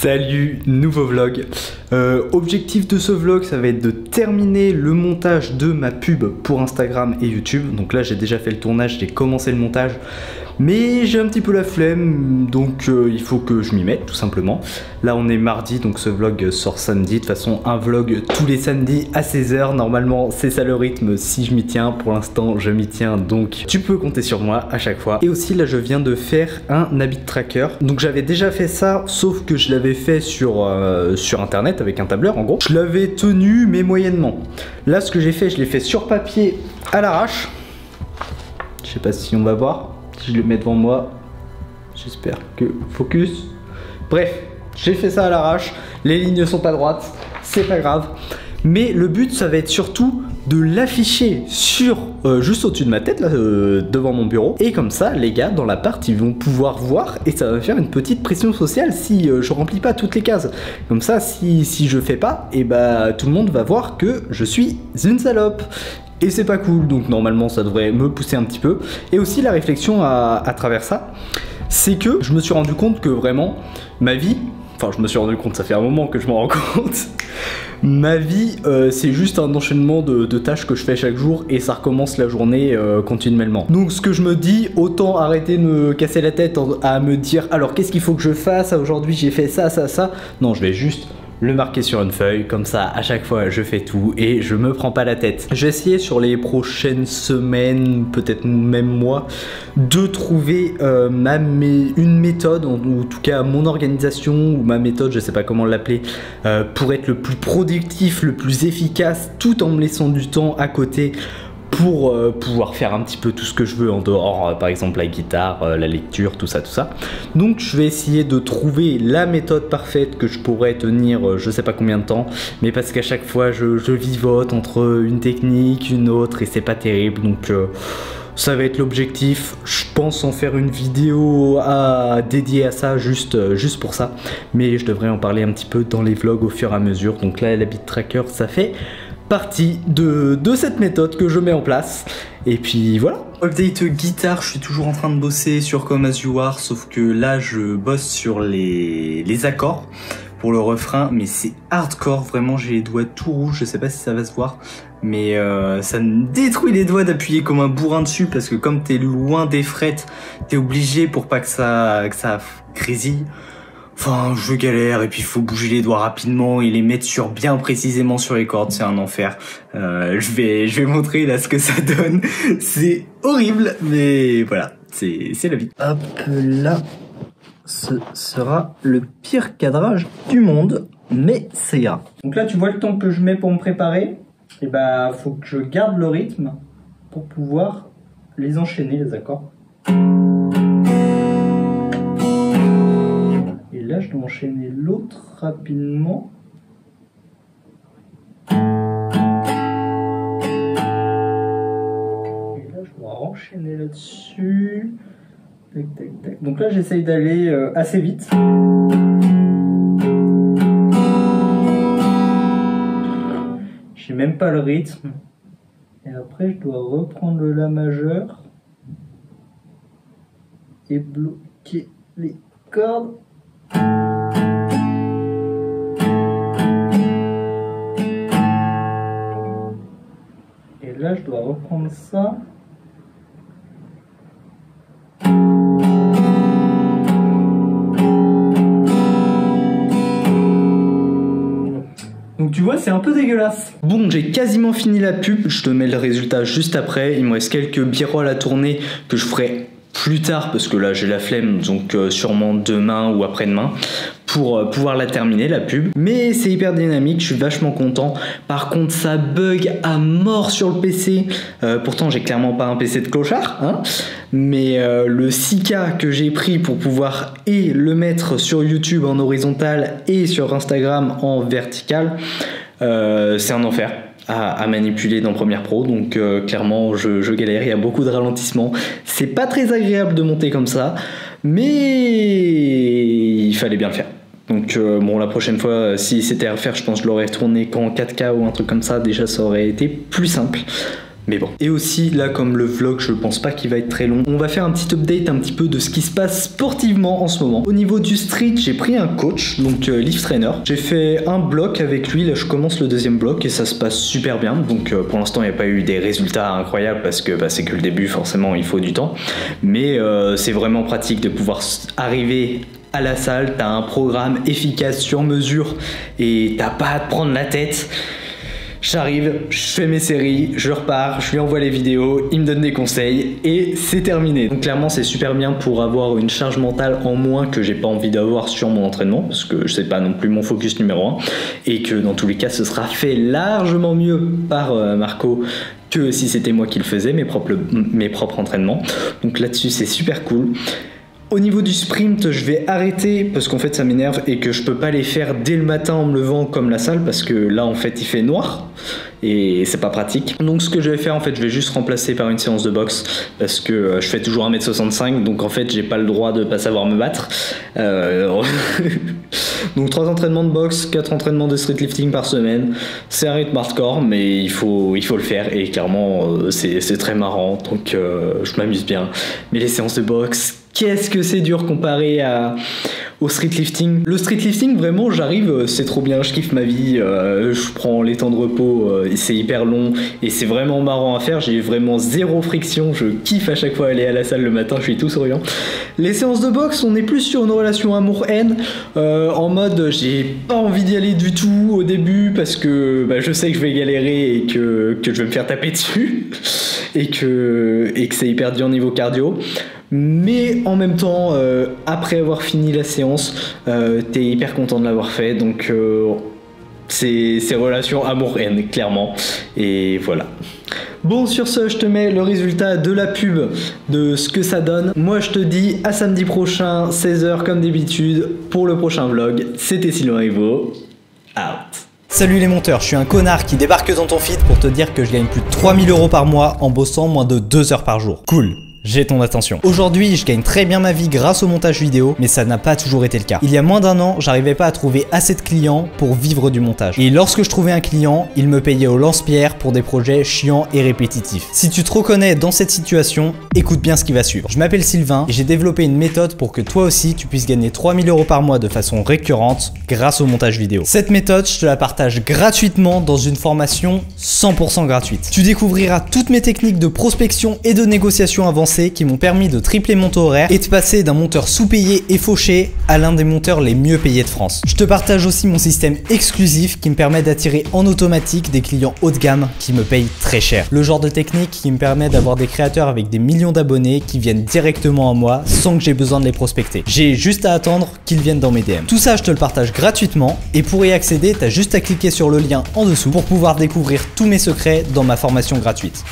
Salut, nouveau vlog. Objectif de ce vlog, ça va être de terminer le montage de ma pub pour Instagram et YouTube. Donc là j'ai déjà fait le tournage, j'ai commencé le montage, mais j'ai un petit peu la flemme, donc il faut que je m'y mette tout simplement. Là on est mardi, donc ce vlog sort samedi. De toute façon un vlog tous les samedis à 16 h, normalement c'est ça le rythme si je m'y tiens. Pour l'instant je m'y tiens, donc tu peux compter sur moi à chaque fois. Et aussi là je viens de faire un habit tracker. Donc j'avais déjà fait ça, sauf que je l'avais fait sur internet avec un tableur en gros. Je l'avais tenu mais moyennement. Là ce que j'ai fait, je l'ai fait sur papier à l'arrache. Je sais pas si on va voir. Si je le mets devant moi, j'espère que focus. Bref, j'ai fait ça à l'arrache. Les lignes sont pas droites, c'est pas grave. Mais le but, ça va être surtout de l'afficher sur juste au-dessus de ma tête, là, devant mon bureau. Et comme ça, les gars dans l'appart, ils vont pouvoir voir et ça va faire une petite pression sociale si je remplis pas toutes les cases. Comme ça, si je fais pas, et bah tout le monde va voir que je suis une salope. Et c'est pas cool, donc normalement ça devrait me pousser un petit peu. Et aussi la réflexion à travers ça, c'est que je me suis rendu compte que vraiment ma vie, enfin je me suis rendu compte, ça fait un moment que je m'en rends compte, ma vie c'est juste un enchaînement de tâches que je fais chaque jour et ça recommence la journée continuellement. Donc ce que je me dis, autant arrêter de me casser la tête à me dire alors qu'est-ce qu'il faut que je fasse, aujourd'hui j'ai fait ça, ça, ça. Non, je vais juste le marquer sur une feuille, comme ça à chaque fois je fais tout et je me prends pas la tête. Je vais essayer sur les prochaines semaines, peut-être même mois, de trouver une méthode, ou en tout cas mon organisation ou ma méthode, je sais pas comment l'appeler, pour être le plus productif, le plus efficace, tout en me laissant du temps à côté pour pouvoir faire un petit peu tout ce que je veux en dehors, par exemple la guitare, la lecture, tout ça. Donc je vais essayer de trouver la méthode parfaite que je pourrais tenir je sais pas combien de temps, mais parce qu'à chaque fois je vivote entre une technique, une autre et c'est pas terrible, donc ça va être l'objectif. Je pense en faire une vidéo dédiée à ça, juste pour ça, mais je devrais en parler un petit peu dans les vlogs au fur et à mesure. Donc là l'habit tracker, ça fait partie de cette méthode que je mets en place. Et puis voilà. Update guitare, je suis toujours en train de bosser sur Come As You Are, sauf que là je bosse sur les accords pour le refrain, mais c'est hardcore, vraiment j'ai les doigts tout rouges, je sais pas si ça va se voir, mais ça me détruit les doigts d'appuyer comme un bourrin dessus, parce que comme t'es loin des frettes, t'es obligé pour pas que ça grésille. Enfin, je galère et puis il faut bouger les doigts rapidement et les mettre bien précisément sur les cordes, c'est un enfer. Je vais montrer là ce que ça donne. C'est horrible, mais voilà, c'est la vie. Hop là, ce sera le pire cadrage du monde, mais ça ira. Donc là, tu vois le temps que je mets pour me préparer. Et bah, faut que je garde le rythme pour pouvoir les enchaîner, les accords. Là, je dois enchaîner l'autre rapidement. Et là, je dois enchaîner là-dessus. Tac, tac, tac. Donc là, j'essaye d'aller assez vite. J'ai même pas le rythme. Et après, je dois reprendre le La majeur et bloquer les cordes. Et là, je dois reprendre ça. Donc tu vois, c'est un peu dégueulasse. Bon, j'ai quasiment fini la pub. Je te mets le résultat juste après. Il me reste quelques b-rolls à tourner que je ferai plus tard parce que là j'ai la flemme, donc sûrement demain ou après-demain pour pouvoir la terminer la pub. Mais c'est hyper dynamique, je suis vachement content. Par contre ça bug à mort sur le PC, pourtant j'ai clairement pas un PC de clochard, hein, mais le 6K que j'ai pris pour pouvoir le mettre sur YouTube en horizontal et sur Instagram en vertical, c'est un enfer à manipuler dans Premiere Pro, donc clairement je galère, il y a beaucoup de ralentissements, c'est pas très agréable de monter comme ça, mais il fallait bien le faire. Donc bon, la prochaine fois si c'était à refaire, je pense que je l'aurais tourné qu'en 4K ou un truc comme ça, déjà ça aurait été plus simple. Mais bon. Et aussi, là, comme le vlog, je pense pas qu'il va être très long, on va faire un petit update un petit peu de ce qui se passe sportivement en ce moment. Au niveau du street, j'ai pris un coach, donc Lift Trainer. J'ai fait un bloc avec lui, là je commence le deuxième bloc et ça se passe super bien. Donc pour l'instant, il n'y a pas eu des résultats incroyables parce que c'est que le début, forcément, il faut du temps. Mais c'est vraiment pratique de pouvoir arriver à la salle, t'as un programme efficace sur mesure et t'as pas à te prendre la tête. J'arrive, je fais mes séries, je repars, je lui envoie les vidéos, il me donne des conseils et c'est terminé. Donc clairement c'est super bien pour avoir une charge mentale en moins que j'ai pas envie d'avoir sur mon entraînement parce que je sais pas non plus mon focus numéro 1 et que dans tous les cas ce sera fait largement mieux par Marco que si c'était moi qui le faisais, mes propres entraînements. Donc là-dessus c'est super cool. Au niveau du sprint, je vais arrêter parce qu'en fait ça m'énerve et que je peux pas les faire dès le matin en me levant comme la salle parce que là en fait il fait noir et c'est pas pratique. Donc ce que je vais faire en fait, je vais juste remplacer par une séance de boxe parce que je fais toujours 1m65 donc en fait j'ai pas le droit de pas savoir me battre. Donc 3 entraînements de boxe, 4 entraînements de street lifting par semaine. C'est un rythme hardcore mais il faut le faire et clairement c'est très marrant donc je m'amuse bien. Mais les séances de boxe, qu'est-ce que c'est dur comparé au street lifting. Le street lifting, vraiment, j'arrive, c'est trop bien, je kiffe ma vie, je prends les temps de repos, c'est hyper long et c'est vraiment marrant à faire, j'ai vraiment zéro friction, je kiffe à chaque fois aller à la salle le matin, je suis tout souriant. Les séances de boxe, on est plus sur une relation amour-haine, en mode j'ai pas envie d'y aller du tout au début parce que je sais que je vais galérer et que je vais me faire taper dessus et que c'est hyper dur niveau cardio. Mais en même temps, après avoir fini la séance, t'es hyper content de l'avoir fait. Donc c'est relation amour-haine, clairement. Et voilà. Bon, sur ce, je te mets le résultat de la pub, de ce que ça donne. Moi, je te dis à samedi prochain, 16h comme d'habitude, pour le prochain vlog. C'était Sylvain Evo. Out. Salut les monteurs, je suis un connard qui débarque dans ton feed pour te dire que je gagne plus de 3000 € par mois en bossant moins de 2 heures par jour. Cool. J'ai ton attention. Aujourd'hui, je gagne très bien ma vie grâce au montage vidéo, mais ça n'a pas toujours été le cas. Il y a moins d'un an, j'arrivais pas à trouver assez de clients pour vivre du montage. Et lorsque je trouvais un client, il me payait au lance-pierre pour des projets chiants et répétitifs. Si tu te reconnais dans cette situation, écoute bien ce qui va suivre. Je m'appelle Sylvain et j'ai développé une méthode pour que toi aussi tu puisses gagner 3000 € par mois de façon récurrente grâce au montage vidéo. Cette méthode, je te la partage gratuitement dans une formation 100% gratuite. Tu découvriras toutes mes techniques de prospection et de négociation avancées qui m'ont permis de tripler mon taux horaire et de passer d'un monteur sous-payé et fauché à l'un des monteurs les mieux payés de France. Je te partage aussi mon système exclusif qui me permet d'attirer en automatique des clients haut de gamme qui me payent très cher. Le genre de technique qui me permet d'avoir des créateurs avec des millions d'abonnés qui viennent directement à moi sans que j'ai besoin de les prospecter. J'ai juste à attendre qu'ils viennent dans mes DM. Tout ça, je te le partage gratuitement et pour y accéder, t'as juste à cliquer sur le lien en dessous pour pouvoir découvrir tous mes secrets dans ma formation gratuite.